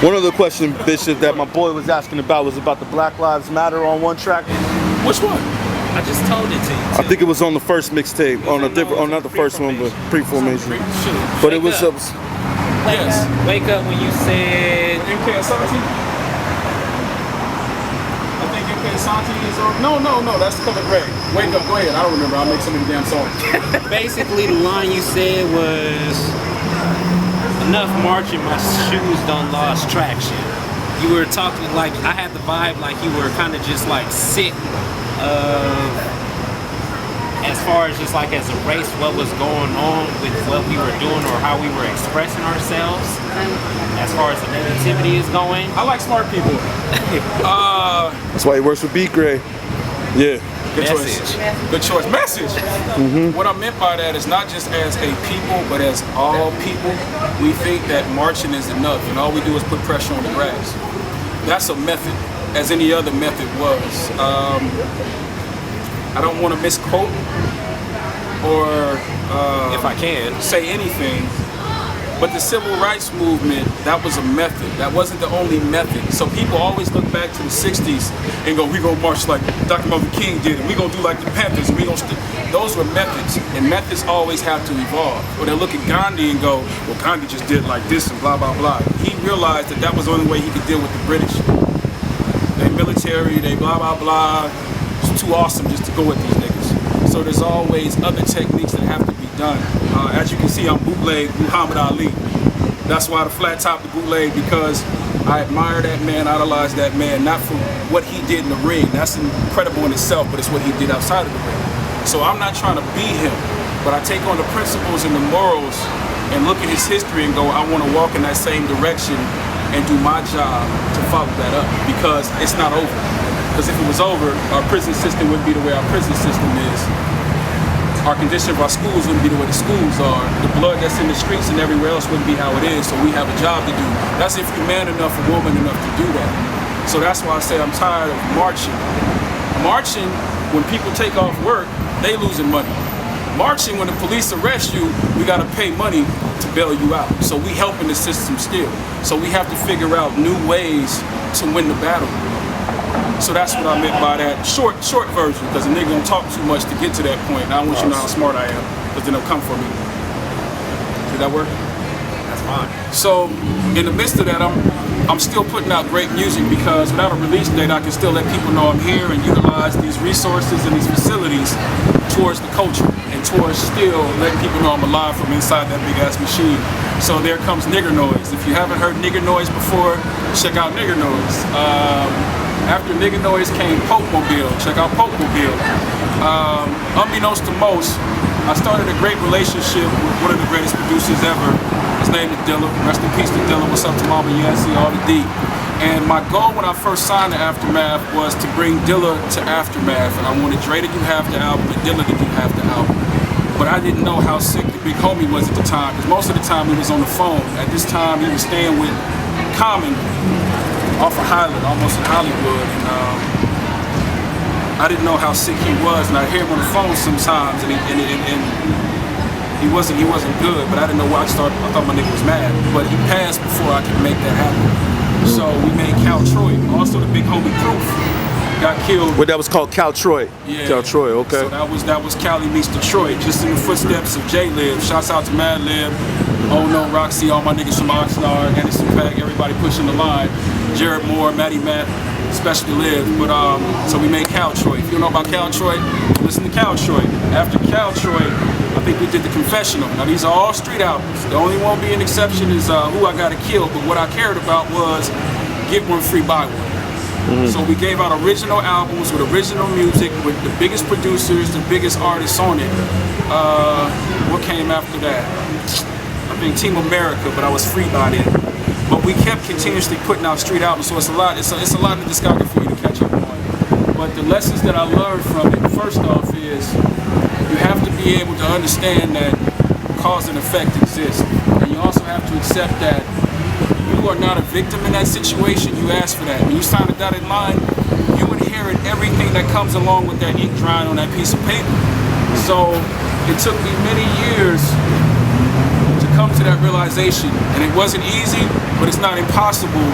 One other question, Bishop, that my boy was asking about was about the Black Lives Matter on one track. Which one? I just told it to you. I think it was on the first mixtape, on a different, on not the first one, but pre-formation. But it was. Yes. Wake up when you said. MK17? I think MK17 is on. No, that's Color Gray. Wake up, go ahead. I don't remember. I'll make so many damn songs. Basically, the line you said was, enough marching, my shoes done lost traction. You were talking like, I had the vibe like you were kind of just like sick of, as far as just like as a race, what was going on with what we were doing or how we were expressing ourselves as far as the negativity is going. I like smart people. That's why he works with beatGrade. Yeah. Good choice. Good choice. Message. What I meant by that is not just as a people, but as all people. We think that marching is enough, and all we do is put pressure on the grass. That's a method, as any other method was. I don't want to misquote or if I can say anything, but the civil rights movement, that was a method. That wasn't the only method. So people always look back to the 60s and go, we gonna march like Dr. Martin Luther King did, and we gonna do like the Panthers, and we gonna those were methods, and methods always have to evolve. Or they look at Gandhi and go, well, Gandhi just did like this and blah, blah, blah. He realized that that was the only way he could deal with the British. They military, they blah, blah, blah. It's too awesome just to go with these niggas. So there's always other techniques that have to be done. As you can see, I'm bootleg Muhammad Ali. That's why the flat top the bootleg, because I admire that man, idolize that man, not for what he did in the ring. That's incredible in itself, but it's what he did outside of the ring. So I'm not trying to be him, but I take on the principles and the morals and look at his history and go, I want to walk in that same direction and do my job to follow that up, because it's not over. Because if it was over, our prison system wouldn't be the way our prison system is. Our condition of our schools wouldn't be the way the schools are. The blood that's in the streets and everywhere else wouldn't be how it is. So we have a job to do. That's if you're man enough or woman enough to do that. So that's why I say I'm tired of marching. Marching, when people take off work, they losing money. Marching, when the police arrest you, we gotta pay money to bail you out. So we helping the system still. So we have to figure out new ways to win the battle. So that's what I meant by that short version, because a nigga don't talk too much to get to that point. And I want you to know how smart I am, because then they'll come for me. Did that work? That's fine. So in the midst of that, I'm still putting out great music, because without a release date, I can still let people know I'm here and utilize these resources and these facilities towards the culture and towards still letting people know I'm alive from inside that big ass machine. So there comes Nigger Noise. If you haven't heard Nigger Noise before, check out Nigger Noise. After Nigger Noise came Pope Mobile. Check out Pope Mobile. Unbeknownst to most, I started a great relationship with one of the greatest producers ever. His name is Dilla. Rest in peace to Dilla. What's up to Mama Yancy, all the D. And my goal when I first signed to Aftermath was to bring Dilla to Aftermath. And I wanted Dre to do half the album and Dilla to do half the album. But I didn't know how sick the big homie was at the time, because most of the time he was on the phone. At this time, he was staying with Common off of Highland, almost in Hollywood, and I didn't know how sick he was, and I hear him on the phone sometimes, and he wasn't good, but I didn't know why I thought my nigga was mad, but he passed before I could make that happen. So we made Cal Troy, also the big homie Proof, got killed. What that was called, Cal Troy? Yeah. Cal Troy, okay. So that was Cali meets Detroit, just in the footsteps of J-Lib. Shouts out to Mad Lib, Oh No, Roxy, all my niggas from Oxnard, Anderson Pack, everybody pushing the line. Jared Moore, Matty Matt, especially Liv. But so we made Cal Troy. If you don't know about Cal Troy, listen to Cal Troy. After Cal Troy, I think we did the Confessional. Now these are all street albums. The only one being an exception is Who I Gotta Kill. But what I cared about was Get One Free Buy One. So we gave out original albums with original music with the biggest producers, the biggest artists on it. What came after that? I think Team America, but I was free by then. But we kept continuously putting out street albums, so it's a lot in the discography for you to catch up on. But the lessons that I learned from it, first off, is you have to be able to understand that cause and effect exist. And you also have to accept that you are not a victim in that situation. You asked for that. When you sign a dotted line, you inherit everything that comes along with that ink drying on that piece of paper. So it took me many years to come to that realization, and it wasn't easy, but it's not impossible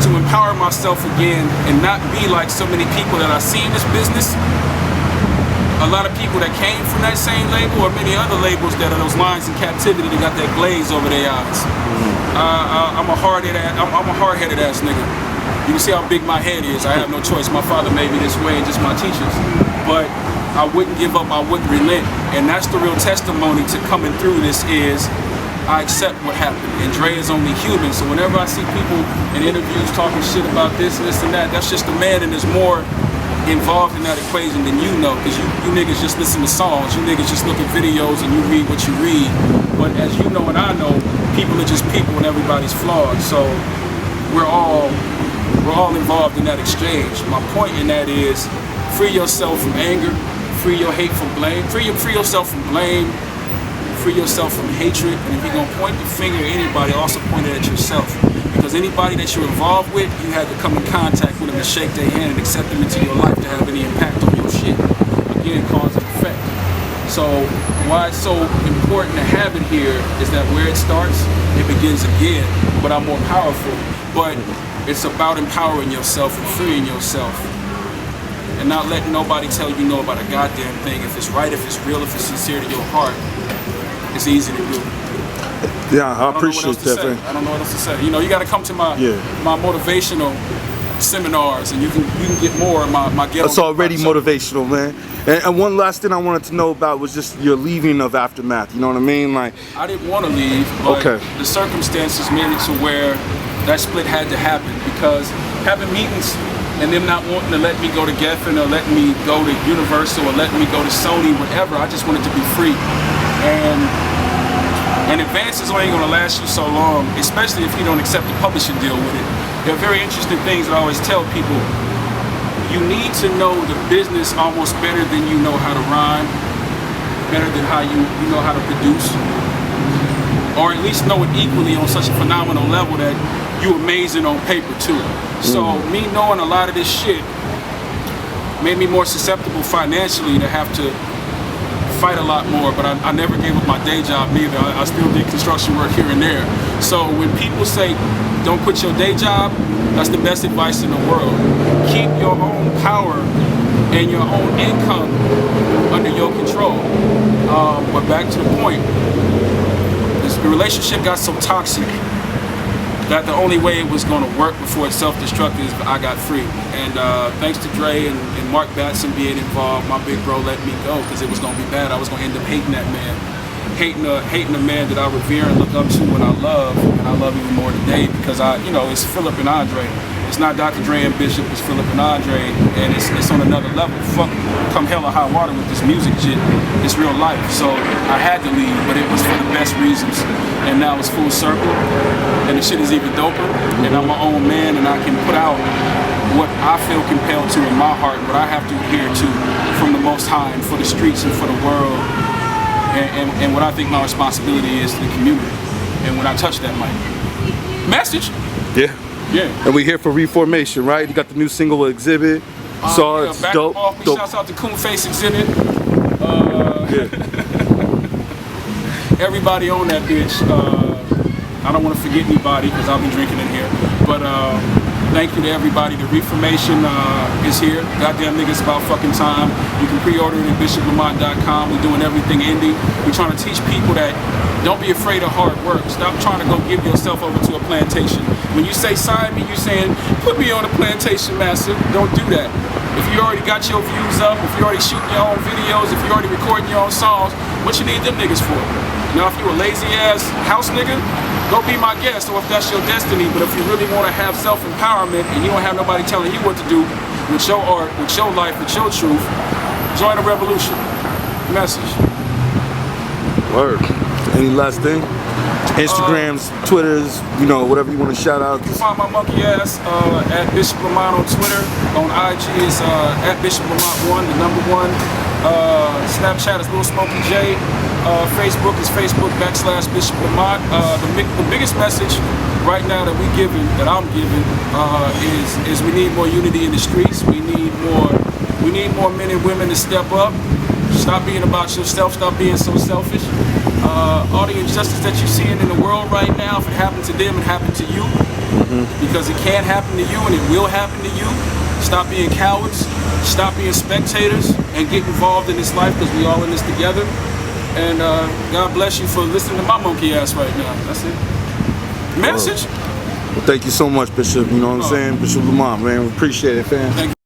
to empower myself again and not be like so many people that I see in this business. A lot of people that came from that same label or many other labels that are those lines in captivity that got that glaze over their eyes. I'm a hard-headed ass nigga. You can see how big my head is. I have no choice. My father made me this way and just my teachers. But I wouldn't give up, I wouldn't relent. And that's the real testimony to coming through this is I accept what happened. And Dre is only human. So whenever I see people in interviews talking shit about this and that, that's just a man and there's more involved in that equation than you know, because you niggas just listen to songs, you niggas just look at videos and you read what you read. But as you know and I know, people are just people and everybody's flawed. So we're all involved in that exchange. My point in that is free yourself from anger, free your hate from blame, free yourself from blame, free yourself from hatred. And if you're gonna point the finger at anybody, also point it at yourself. Because anybody that you're involved with, you had to come in contact with them and shake their hand and accept them into your life to have any impact on your shit. Again, cause and effect. So why it's so important to have it here is that where it starts, it begins again, but I'm more powerful. But it's about empowering yourself and freeing yourself. And not letting nobody tell you no about a goddamn thing. If it's right, if it's real, if it's sincere to your heart, it's easy to do. Yeah, I appreciate that, man. I don't know what else to say. You know, you got to come to my motivational seminars, and you can get more of my ghetto. It's already motivational, man. And one last thing I wanted to know about was just your leaving of Aftermath. You know what I mean? Like, I didn't want to leave, but the circumstances made it to where that split had to happen, because having meetings and them not wanting to let me go to Geffen or letting me go to Universal or letting me go to Sony, whatever, I just wanted to be free. And advances ain't gonna last you so long, especially if you don't accept a publishing deal with it. There are very interesting things that I always tell people. You need to know the business almost better than you know how to rhyme, better than how you know how to produce, or at least know it equally on such a phenomenal level that you're amazing on paper too. So me knowing a lot of this shit made me more susceptible financially to have to fight a lot more, but I never gave up my day job neither. I still did construction work here and there. So when people say don't quit your day job, that's the best advice in the world. Keep your own power and your own income under your control. But back to the point, the relationship got so toxic that the only way it was going to work before it self-destructed is I got free. And thanks to Dre and Mark Batson being involved, my big bro let me go because it was going to be bad. I was going to end up hating that man. Hating a man that I revere and look up to and I love even more today because it's Philip and Andre. It's not Dr. Dre and Bishop, it's Philip and Andre, and it's on another level. Fuck, come hell or high water with this music shit. It's real life. So I had to leave, but it was for the best reasons. And now it's full circle, and the shit is even doper, and I'm my own man, and I can put out what I feel compelled to in my heart, what I have to adhere to from the Most High and for the streets and for the world, and what I think my responsibility is to the community. And when I touch that mic, message. Yeah. And we here for Reformation, right? You got the new single with Xzibit. So it's dope. Shouts out to Coonface Xzibit. Everybody on that bitch. I don't want to forget anybody because I'll be drinking in here. But thank you to everybody. The Reformation is here. Goddamn niggas, about fucking time. You can pre-order it at BishopLamont.com. We're doing everything indie. We're trying to teach people that don't be afraid of hard work. Stop trying to go give yourself over to a plantation. When you say sign me, you're saying put me on a plantation, master. Don't do that. If you already got your views up, if you already shooting your own videos, if you already recording your own songs, what you need them niggas for? Now, if you a lazy ass house nigga, go be my guest, or if that's your destiny. But if you really want to have self-empowerment and you don't have nobody telling you what to do with your art, with your life, with your truth, join the revolution. Message. Word. Any last thing? Instagrams, Twitters, whatever you want to shout out. You can find my monkey ass at Bishop Lamont on Twitter. On IG is at Bishop Lamont1, the number 1. Snapchat is Lil Smokey J. Facebook is Facebook.com/Bishop Lamont. The biggest message right now that I'm giving, is we need more unity in the streets. We need more men and women to step up. Stop being about yourself. Stop being so selfish. all the injustice that you're seeing in the world right now, if it happened to them, it happened to you. Because it can happen to you and it will happen to you. Stop being cowards, stop being spectators, and get involved in this life because we all in this together. And God bless you for listening to my monkey ass right now. That's it. Message. Well, thank you so much, Bishop. You know what I'm saying? Bishop Lamont, man. We appreciate it, fam. Thank you.